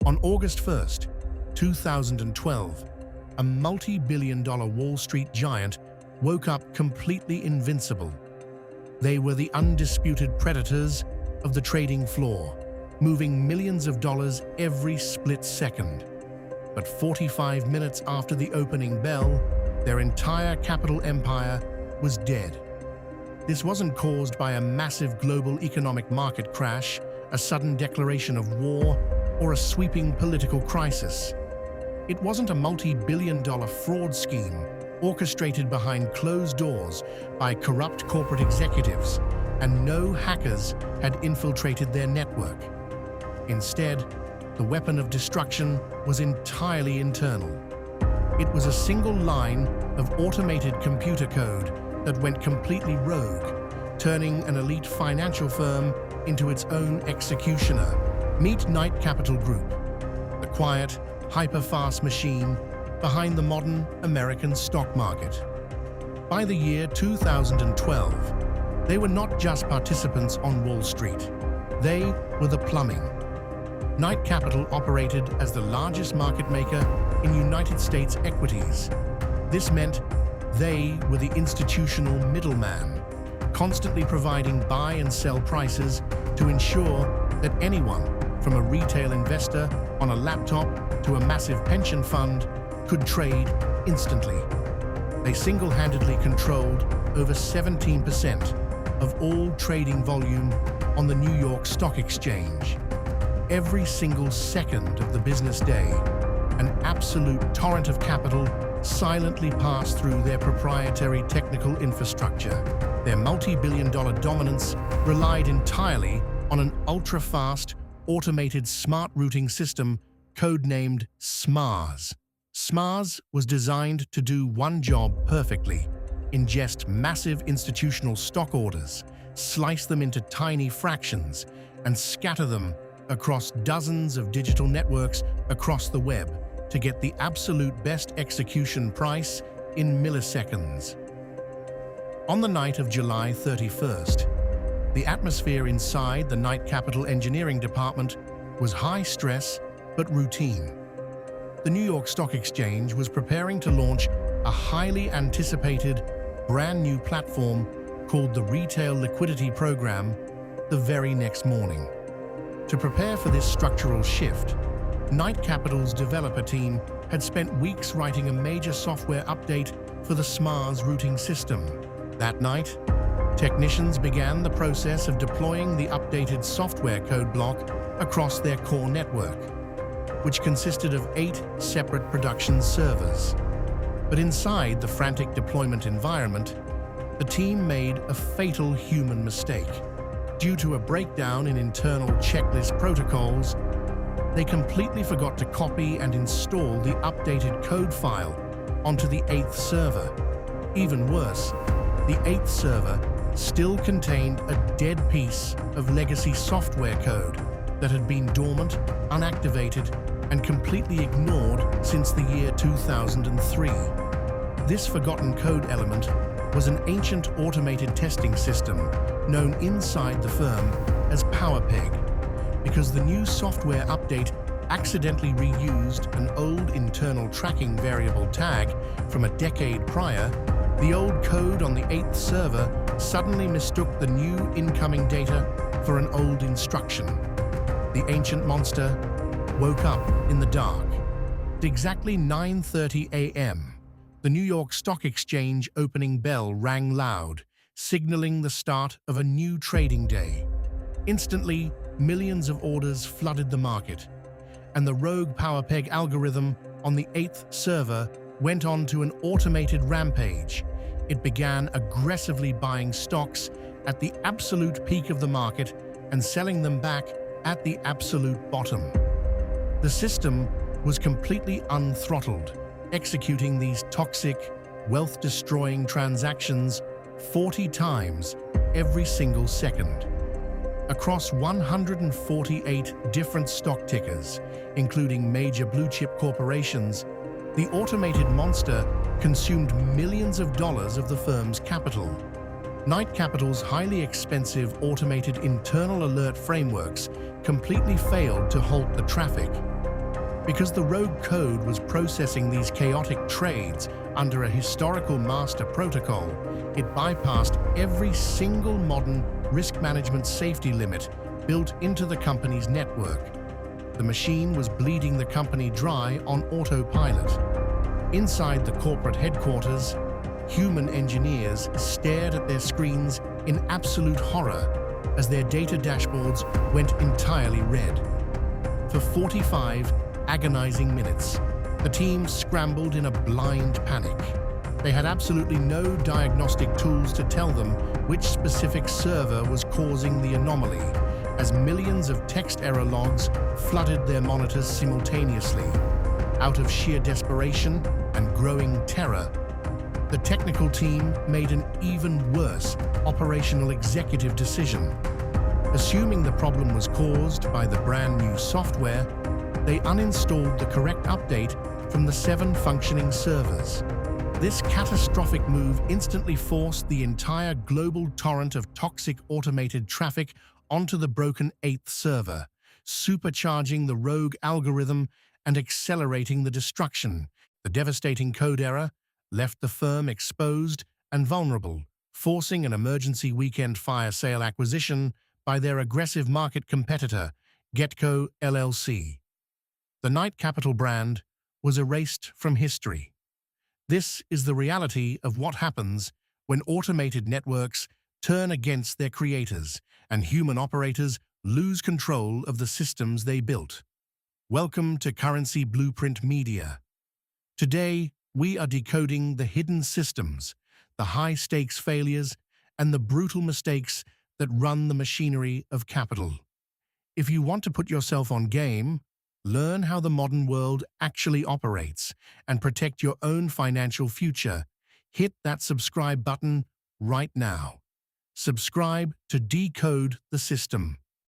On August 1st, 2012, a multi-billion-dollar Wall Street giant woke up completely invincible. They were the undisputed predators of the trading floor, moving millions of dollars every split second. But 45 minutes after the opening bell, their entire capital empire was dead. This wasn't caused by a massive global economic market crash, a sudden declaration of war, or a sweeping political crisis. It wasn't a multi-billion-dollar fraud scheme orchestrated behind closed doors by corrupt corporate executives, and no hackers had infiltrated their network. Instead, the weapon of destruction was entirely internal. It was a single line of automated computer code that went completely rogue, turning an elite financial firm into its own executioner. Meet Knight Capital Group, the quiet, hyper-fast machine behind the modern American stock market. By the year 2012, they were not just participants on Wall Street. They were the plumbing. Knight Capital operated as the largest market maker in United States equities. This meant they were the institutional middleman, constantly providing buy and sell prices to ensure that anyone, from a retail investor on a laptop to a massive pension fund, could trade instantly. They single-handedly controlled over 17% of all trading volume on the New York Stock Exchange. Every single second of the business day, an absolute torrent of capital silently passed through their proprietary technical infrastructure. Their multi-billion-dollar dominance relied entirely on an ultra-fast, automated smart routing system codenamed SMARS. SMARS was designed to do one job perfectly: ingest massive institutional stock orders, slice them into tiny fractions, and scatter them across dozens of digital networks across the web to get the absolute best execution price in milliseconds. On the night of July 31st, the atmosphere inside the Knight Capital Engineering Department was high stress but routine. The New York Stock Exchange was preparing to launch a highly anticipated, brand new platform called the Retail Liquidity Program the very next morning. To prepare for this structural shift, Knight Capital's developer team had spent weeks writing a major software update for the SMARS routing system. That night, technicians began the process of deploying the updated software code block across their core network, which consisted of 8 separate production servers. But inside the frantic deployment environment, the team made a fatal human mistake. Due to a breakdown in internal checklist protocols, they completely forgot to copy and install the updated code file onto the 8th server. Even worse, the 8th server still contained a dead piece of legacy software code that had been dormant, unactivated, and completely ignored since the year 2003. This forgotten code element was an ancient automated testing system known inside the firm as PowerPeg, because the new software update accidentally reused an old internal tracking variable tag from a decade prior. The old code on the 8th server suddenly mistook the new incoming data for an old instruction. The ancient monster woke up in the dark. At exactly 9:30 a.m., the New York Stock Exchange opening bell rang loud, signaling the start of a new trading day. Instantly, millions of orders flooded the market, and the rogue PowerPeg algorithm on the 8th server went on to an automated rampage. It began aggressively buying stocks at the absolute peak of the market and selling them back at the absolute bottom. The system was completely unthrottled, executing these toxic, wealth-destroying transactions 40 times every single second. Across 148 different stock tickers, including major blue-chip corporations, the automated monster consumed millions of dollars of the firm's capital. Knight Capital's highly expensive automated internal alert frameworks completely failed to halt the traffic. Because the rogue code was processing these chaotic trades under a historical master protocol, it bypassed every single modern risk management safety limit built into the company's network. The machine was bleeding the company dry on autopilot. Inside the corporate headquarters, human engineers stared at their screens in absolute horror as their data dashboards went entirely red. For 45 agonizing minutes, the team scrambled in a blind panic. They had absolutely no diagnostic tools to tell them which specific server was causing the anomaly, as millions of text error logs flooded their monitors simultaneously. Out of sheer desperation and growing terror, the technical team made an even worse operational executive decision. Assuming the problem was caused by the brand new software, they uninstalled the correct update from the 7 functioning servers. This catastrophic move instantly forced the entire global torrent of toxic automated traffic onto the broken 8th server, supercharging the rogue algorithm and accelerating the destruction. The devastating code error left the firm exposed and vulnerable, forcing an emergency weekend fire sale acquisition by their aggressive market competitor, Getco LLC. The Knight Capital brand was erased from history. This is the reality of what happens when automated networks turn against their creators and human operators lose control of the systems they built. Welcome to Currency Blueprint Media. Today, we are decoding the hidden systems, the high-stakes failures, and the brutal mistakes that run the machinery of capital. If you want to put yourself on game, learn how the modern world actually operates, and protect your own financial future, hit that subscribe button right now. Subscribe to decode the system.